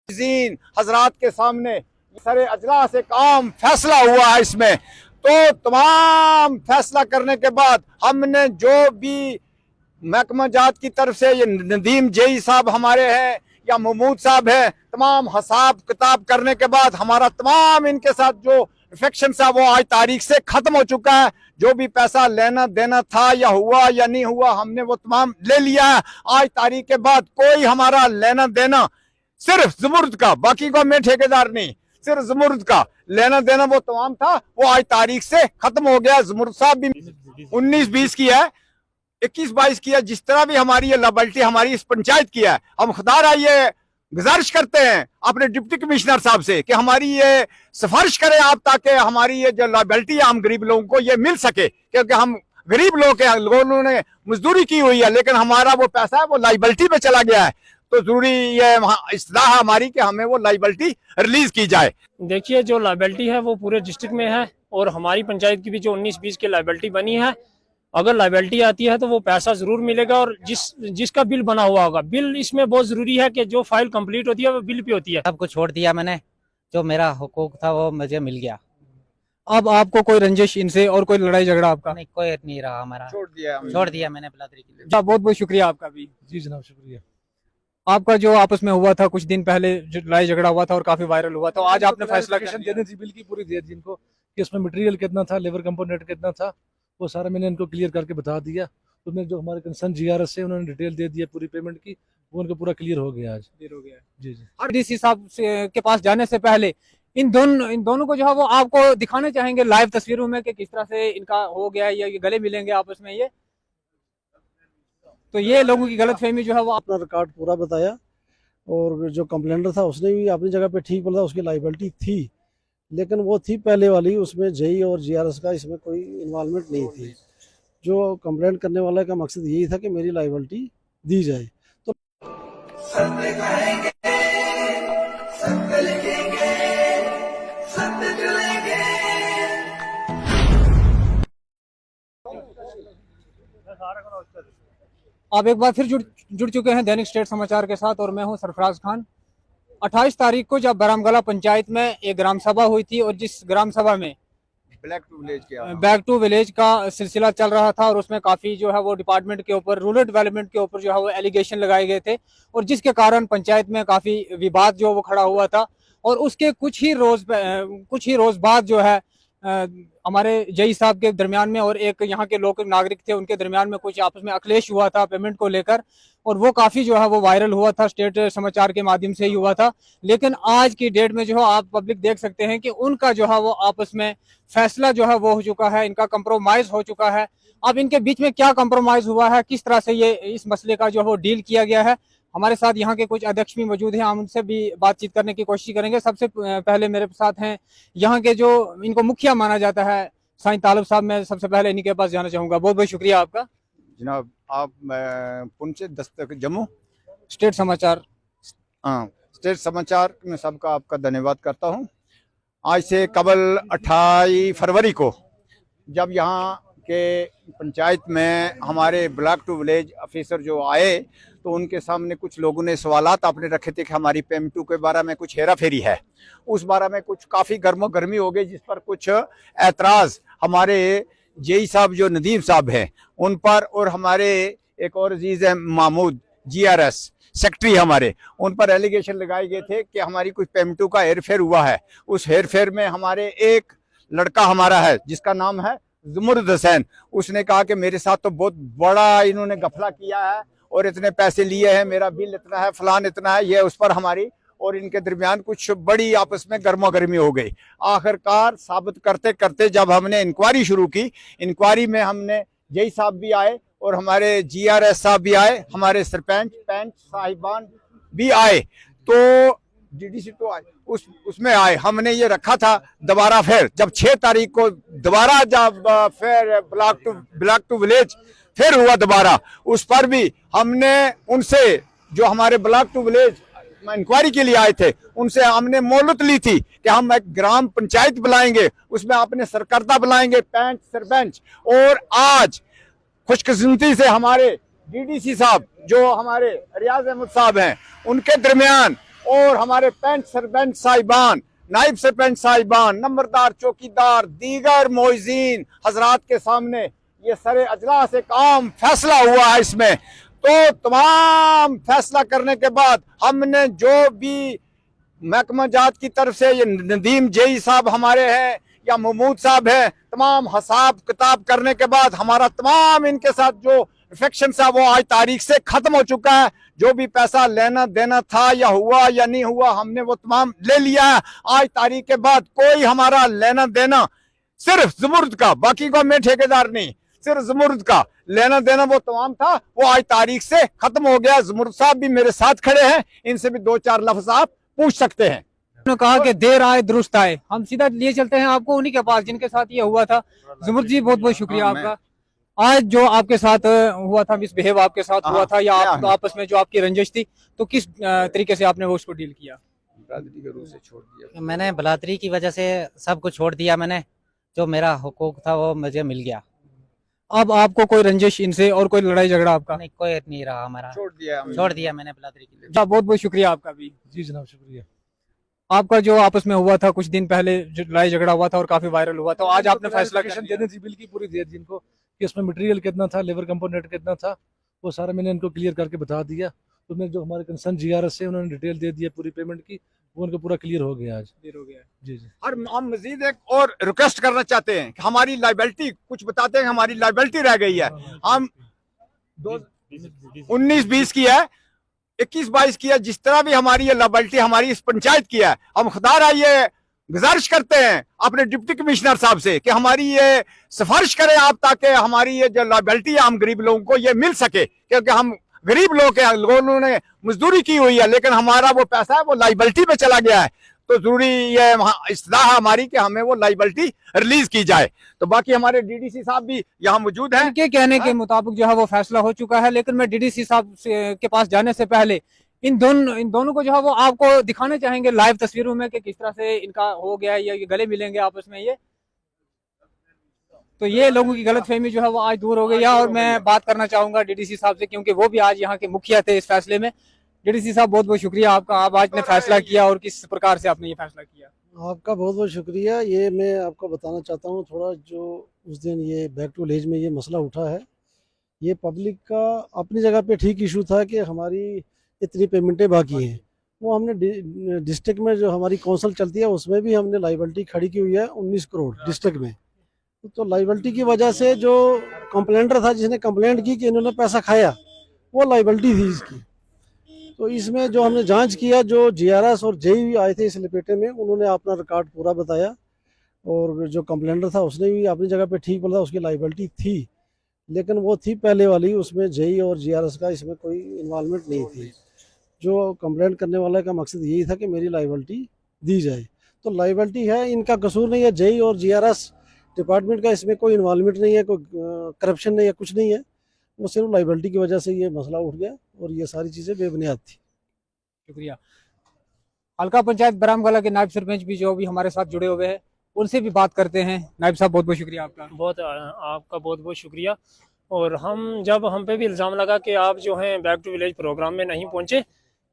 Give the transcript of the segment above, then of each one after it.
हजरात के सामने सरे अजलास एक आम फैसला हुआ है। इसमें तो तमाम फैसला करने के बाद हमने जो भी महकमा जात की तरफ से ये नदीम जेई साहब हमारे हैं या महमूद साहब हैं, तमाम हिसाब किताब करने के बाद हमारा तमाम इनके साथ जो इफेक्शन था वो आज तारीख से खत्म हो चुका है। जो भी पैसा लेना देना था या हुआ या नहीं हुआ हमने वो तमाम ले लिया है। आज तारीख के बाद कोई हमारा लेना देना सिर्फ ज़मुर्द का, बाकी को मैं ठेकेदार नहीं, सिर्फ ज़मुर्द का लेना देना वो तमाम था, वो आज तारीख से खत्म हो गया। ज़मुर्द साहब भी 19-20 की है, 21-22 की है। जिस तरह भी हमारी ये लायबिलिटी हमारी इस पंचायत की है, हम खुदारा ये गुजारिश करते हैं अपने डिप्टी कमिश्नर साहब से कि हमारी ये सिफारिश करें आप, ताकि हमारी ये जो लायबिलिटी है हम गरीब लोगों को ये मिल सके, क्योंकि हम गरीब लोगों ने मजदूरी की हुई है, लेकिन हमारा वो पैसा है वो लायबिलिटी में चला गया है। तो जरूरी ये इस्लाह है हमारी कि हमें वो लायबिलिटी रिलीज की जाए। देखिए, जो लायबिलिटी है वो पूरे डिस्ट्रिक्ट में है और हमारी पंचायत की भी जो 19-20 की लायबिलिटी बनी है, अगर लायबिलिटी आती है तो वो पैसा जरूर मिलेगा। और जिसका बिल बना हुआ होगा, बिल इसमें बहुत जरूरी है कि जो फाइल कंप्लीट होती है वो बिल पे होती है। सबको छोड़ दिया मैंने, जो मेरा हुकूक था वो मुझे मिल गया। अब आपको कोई रंजिश इनसे और कोई लड़ाई झगड़ा आपका नहीं, कोई नहीं रहा हमारा, छोड़ दिया मैंने बिलादरी के लिए। बहुत बहुत शुक्रिया आपका भी। जी जनाब, शुक्रिया। आपका जो आपस में हुआ था कुछ दिन पहले, जो लड़ाई झगड़ा हुआ था और काफी वायरल हुआ था, आज आपने फैसला देनी थी बिल की पूरी दे दी इनको कि इसमें मटेरियल कितना था, लेबर कंपोनेंट कितना था, वो सारा मैंने इनको क्लियर करके बता दिया। उसमें जो हमारे कंसर्न जीआरएस से उन्होंने डिटेल दे दिया पूरी पेमेंट की, वो उनको पूरा क्लियर हो गया आज। हो गया। जी जी। डीसी साहब के पास जाने से पहले इन दोनों को जो है वो आपको दिखाने चाहेंगे लाइव तस्वीरों में कि किस तरह से इनका हो गया, या ये गले मिलेंगे आपस में। ये तो ये लोगों की गलतफहमी जो है वो अपना रिकॉर्ड पूरा बताया, और जो कंप्लेंटर था उसने भी अपनी जगह पे ठीक बोला, उसकी लायबिलिटी थी, लेकिन वो थी पहले वाली, उसमें जेई और जीआरएस का इसमें कोई इन्वॉल्वमेंट नहीं थी। जो कंप्लेंट करने वाले का मकसद यही था कि मेरी लायबिलिटी दी जाए। तो आप एक बार फिर जुड़ चुके हैं दैनिक स्टेट समाचार के साथ, और मैं हूं सरफराज खान। 28 तारीख को जब बरामगला पंचायत में एक ग्राम सभा हुई थी, और जिस ग्राम सभा में बैक टू विलेज का सिलसिला चल रहा था, और उसमें काफी जो है वो डिपार्टमेंट के ऊपर, रूरल डेवलपमेंट के ऊपर जो है वो एलिगेशन लगाए गए थे, और जिसके कारण पंचायत में काफी विवाद जो वो खड़ा हुआ था। और उसके कुछ ही रोज बाद जो है हमारे जई साहब के दरमियान में और एक यहाँ के लोकल नागरिक थे, उनके दरमियान में कुछ आपस में अक्लेश हुआ था पेमेंट को लेकर, और वो काफी जो है वो वायरल हुआ था, स्टेट समाचार के माध्यम से ही हुआ था। लेकिन आज की डेट में जो है आप पब्लिक देख सकते हैं कि उनका जो है वो आपस में फैसला जो है वो हो चुका है, इनका कंप्रोमाइज हो चुका है। अब इनके बीच में क्या कंप्रोमाइज हुआ है, किस तरह से ये इस मसले का जो है वो डील किया गया है, हमारे साथ यहाँ के कुछ अध्यक्ष भी मौजूद हैं, हम उनसे भी बातचीत करने की कोशिश करेंगे। सबसे पहले मेरे साथ हैं यहाँ के जो इनको मुखिया माना जाता है, साईं तालब साहब। मैं सबसे पहले इन्हीं के पास जाना चाहूंगा। बहुत बहुत शुक्रिया आपका जनाब। आप पुंछ दस्तक जम्मू स्टेट समाचार। हाँ, स्टेट समाचार में सबका आपका धन्यवाद करता हूँ। आज से कबल 28 फरवरी को जब यहाँ के पंचायत में हमारे ब्लॉक टू विलेज ऑफिसर जो आए, तो उनके सामने कुछ लोगों ने सवालात आपने रखे थे कि हमारी PM2 के बारे में कुछ हेरा फेरी है। उस बारे में कुछ काफ़ी गर्मी हो गई, जिस पर कुछ एतराज़ हमारे जेई साहब जो नदीम साहब हैं उन पर, और हमारे एक और अजीज़ है महमूद GRS सेक्रेटरी हमारे, उन पर एलिगेशन लगाए गए थे कि हमारी कुछ PM2 का हेरफेर हुआ है। उस हेरफेर में हमारे एक लड़का हमारा है जिसका नाम है ज़मुर्द हुसैन, उसने कहा कि मेरे साथ तो बहुत बड़ा इन्होंने गफला किया है और इतने पैसे लिए हैं, मेरा बिल इतना है, फलान इतना है। ये उस पर हमारी और इनके दरमियान कुछ बड़ी आपस में गर्मा-गर्मी हो गई। आखिरकार साबित करते करते जब हमने इंक्वायरी शुरू की, इंक्वायरी में हमने जई साहब भी आए और हमारे GRS साहब भी आए, हमारे सरपंच साहिबान भी आए, तो DDC तो आए, उसमें आए। हमने ये रखा था दोबारा फिर जब 6 तारीख को दोबारा जब फिर ब्लॉक टू विलेज फिर हुआ दोबारा, उस पर भी हमने उनसे जो हमारे ब्लॉक टू विलेज इंक्वायरी के लिए आए थे उनसे हमने मोहलत ली थी कि हम एक ग्राम पंचायत बुलाएंगे, उसमें अपने सरकर्ता बुलाएंगे, पंच सरपंच। और आज खुशकिस्मती से हमारे DDC साहब जो हमारे रियाज अहमद साहब हैं, उनके दरमियान और हमारे पंच सरपंच साहिबान, नाइब सरपंच साहिबान, नंबरदार, चौकीदार, दीगर मोइजीन हजरात के सामने ये सरे अजलास एक आम फैसला हुआ है। इसमें तो तमाम फैसला करने के बाद हमने जो भी महकमा जात की तरफ से ये नदीम जेई साहब हमारे हैं या महमूद साहब हैं, तमाम हिसाब किताब करने के बाद हमारा तमाम इनके साथ जो इफेक्शन था वो आज तारीख से खत्म हो चुका है। जो भी पैसा लेना देना था या हुआ या नहीं हुआ हमने वो तमाम ले लिया है। आज तारीख के बाद कोई हमारा लेना देना सिर्फ ज़मुर्द का, बाकी को मैं ठेकेदार नहीं, सिर्फ ज़मुर्द का लेना देना वो तमाम था, वो आज तारीख से खत्म हो गया। ज़मुर्द साहब भी मेरे साथ खड़े हैं, इनसे भी दो चार लफ्ज आप पूछ सकते हैं। उन्होंने कहा कि देर आए दुरुस्त आए। हम सीधा लिए चलते हैं आपको उन्हीं के पास जिनके साथ ये हुआ था। ज़मुर्द जी बहुत बहुत शुक्रिया आपका। आज जो आपके साथ हुआ था, मिसबिहेव आपके साथ हुआ था या आपस में जो आपकी रंजिश थी, तो किस तरीके से आपने वो उसको डील किया? बरादरी के रूप से छोड़ दिया। मैंने बलादरी की वजह से सब कुछ छोड़ दिया। मैंने जो मेरा हुकूक था वो मुझे मिल गया। अब आपको कोई रंजिश इनसे और कोई लड़ाई झगड़ा आपका? नहीं, कोई नहीं रहा हमारा। छोड़ दिया मैंने बलादरी के लिए। बहुत बहुत शुक्रिया आपका भी। जी जनाब, शुक्रिया। आपका जो आपस में हुआ था कुछ दिन पहले, जो लड़ाई झगड़ा हुआ था और काफी वायरल हुआ, तो आज आपने फैसला कर लिया। देनी थी बिल की पूरी देर जिनको कि उसमें मटेरियल कितना था, लेबर कंपोनेंट कितना था, वो सारा मैंने इनको क्लियर करके बता दिया। तो मैं जो हमारे कंसर्न जीआरएस से उन्होंने डिटेल दे दिया पूरी पेमेंट की, वो उनको पूरा क्लियर हो गया आज। देर हो गया। जी जी। और हम मजीद एक और रिक्वेस्ट करना चाहते हैं कि हमारी लाइबिलिटी कुछ बताते हैं, हमारी लाइबिलिटी रह गई है। हम 19-20 की है, 21-22 की है, जिस तरह भी हमारी ये लाइबिलिटी हमारी इस पंचायत की है, हम खुदारा ये गुजारिश करते हैं अपने डिप्टी कमिश्नर साहब से कि हमारी ये सिफारिश करें आप, ताकि हमारी ये जो लाइबिलिटी है हम गरीब लोगों को ये मिल सके, क्योंकि हम गरीब लोग हैं, लोगों ने मजदूरी की हुई है, लेकिन हमारा वो पैसा है वो लाइबिलिटी पे चला गया है। तो जरूरी ये इस्तदा है हमारी कि हमें वो लाइबिलिटी रिलीज की जाए। तो बाकी हमारे डीडीसी साहब भी यहाँ मौजूद हैं। इनके कहने के मुताबिक जो है वो फैसला हो चुका है, लेकिन मैं डीडीसी साहब के पास जाने से पहले इन दोनों को जो है वो आपको दिखाने चाहेंगे लाइव तस्वीरों में कि किस तरह से इनका हो गया है, ये गले मिलेंगे आपस में। ये तो ये लोगों की गलतफहमी जो है वो आज दूर हो गई है। और मैं बात करना चाहूंगा डीडीसी साहब से, क्योंकि वो भी आज यहाँ के मुखिया थे इस फैसले में। डीडीसी साहब बहुत बहुत शुक्रिया आपका, आप आज ने फैसला किया और किस प्रकार से आपने ये फैसला किया। आपका बहुत बहुत शुक्रिया। ये मैं आपको बताना चाहता हूँ थोड़ा, जो उस दिन ये बैक टू विलेज में ये मसला उठा है, ये पब्लिक का अपनी जगह पे ठीक इशू था कि हमारी इतनी पेमेंटें बाकी हैं। वो हमने डिस्ट्रिक्ट में जो हमारी कौंसल चलती है उसमें भी हमने लाइबिलिटी खड़ी की हुई है 19 करोड़ डिस्ट्रिक्ट में। तो लाइबिलिटी की वजह से जो कंप्लेंटर था जिसने कंप्लेंट की कि इन्होंने पैसा खाया, वो लाइबिलिटी थी इसकी। तो इसमें जो हमने जांच किया, जो जीआरएस और जेई आए थे इस लिपेटे में, उन्होंने अपना रिकॉर्ड पूरा बताया और जो कंप्लेंटर था उसने भी अपनी जगह पे ठीक बोला, उसकी लाइबिलिटी थी, लेकिन वो थी पहले वाली, उसमें जेई और जीआरएस का इसमें कोई इन्वॉल्वमेंट नहीं थी। जो कंप्लेंट करने वाले का मकसद यही था कि मेरी लाइबिलिटी दी जाए। तो लाइबिलिटी है, इनका कसूर नहीं है, जेई और जीआरएस डिपार्टमेंट का इसमें कोई इन्वॉल्वमेंट नहीं है, कोई करप्शन नहीं है, कुछ नहीं है। वो सिर्फ लाइबिलिटी की वजह से ये मसला उठ गया और ये सारी चीज़ें बेबुनियाद थी। शुक्रिया। हल्का पंचायत बरामगला के नायब सरपंच भी जो भी हमारे साथ जुड़े हुए हैं, उनसे भी बात करते हैं। नायब साहब बहुत बहुत शुक्रिया आपका। आपका बहुत बहुत शुक्रिया। और हम पे भी इल्ज़ाम लगा कि आप जो हैं बैक टू विलेज प्रोग्राम में नहीं पहुंचे,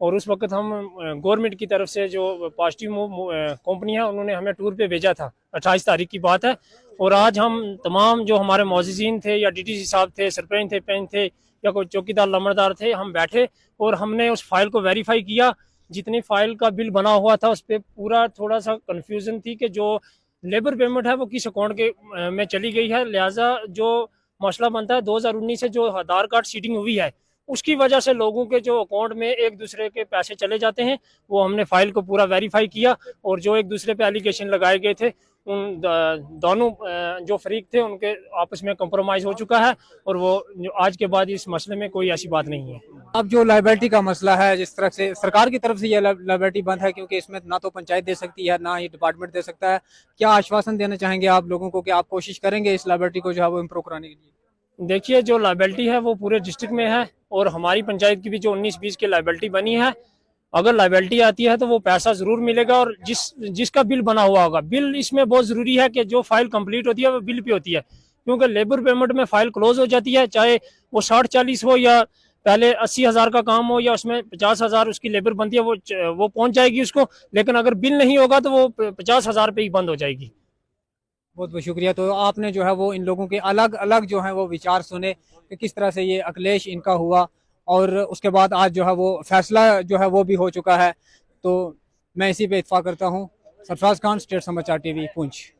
और उस वक्त हम गवर्नमेंट की तरफ से जो पॉजिटिव मूव कंपनी है उन्होंने हमें टूर पे भेजा था, 28 तारीख की बात है। और आज हम तमाम जो हमारे मौजूदीन थे या डीटीसी साहब थे, सरपंच थे, पंच थे या कोई चौकीदार लम्बरदार थे, हम बैठे और हमने उस फाइल को वेरीफाई किया। जितनी फाइल का बिल बना हुआ था उस पर पूरा थोड़ा सा कन्फ्यूजन थी कि जो लेबर पेमेंट है वो किस अकाउंट के में चली गई है। लिहाजा जो मसला बनता है 2019 से जो आधार कार्ड सीडिंग हुई है उसकी वजह से लोगों के जो अकाउंट में एक दूसरे के पैसे चले जाते हैं, वो हमने फाइल को पूरा वेरीफाई किया। और जो एक दूसरे पे एलिगेशन लगाए गए थे उन दोनों जो फरीक थे उनके आपस में कंप्रोमाइज हो चुका है, और वो आज के बाद इस मसले में कोई ऐसी बात नहीं है। अब जो लाइबिलिटी का मसला है, जिस तरह से सरकार की तरफ से ये लाइबिलिटी बंद है, क्योंकि इसमें ना तो पंचायत दे सकती है ना ही डिपार्टमेंट दे सकता है, क्या आश्वासन देना चाहेंगे आप लोगों को कि आप कोशिश करेंगे इस लाइबिलिटी को जो है वो इम्प्रूव कराने के लिए? देखिए, जो लाइबिलिटी है वो पूरे डिस्ट्रिक्ट में है, और हमारी पंचायत की भी जो 19-20 की लाइबिलिटी बनी है, अगर लाइबिलिटी आती है तो वो पैसा जरूर मिलेगा। और जिसका बिल बना हुआ होगा, बिल इसमें बहुत जरूरी है कि जो फाइल कंप्लीट होती है वो बिल पे होती है, क्योंकि लेबर पेमेंट में फाइल क्लोज हो जाती है, चाहे वो 60-40 हो या पहले 80,000 का काम हो या उसमें 50,000 उसकी लेबर बनती है, वो पहुंच जाएगी उसको। लेकिन अगर बिल नहीं होगा तो वो 50,000 पे ही बंद हो जाएगी। बहुत बहुत शुक्रिया। तो आपने जो है वो इन लोगों के अलग अलग जो है वो विचार सुने कि किस तरह से ये अखिलेश इनका हुआ, और उसके बाद आज जो है वो फैसला जो है वो भी हो चुका है। तो मैं इसी पे इत्फाक करता हूँ। सरफराज खान, स्टेट समाचार टीवी, पुंछ।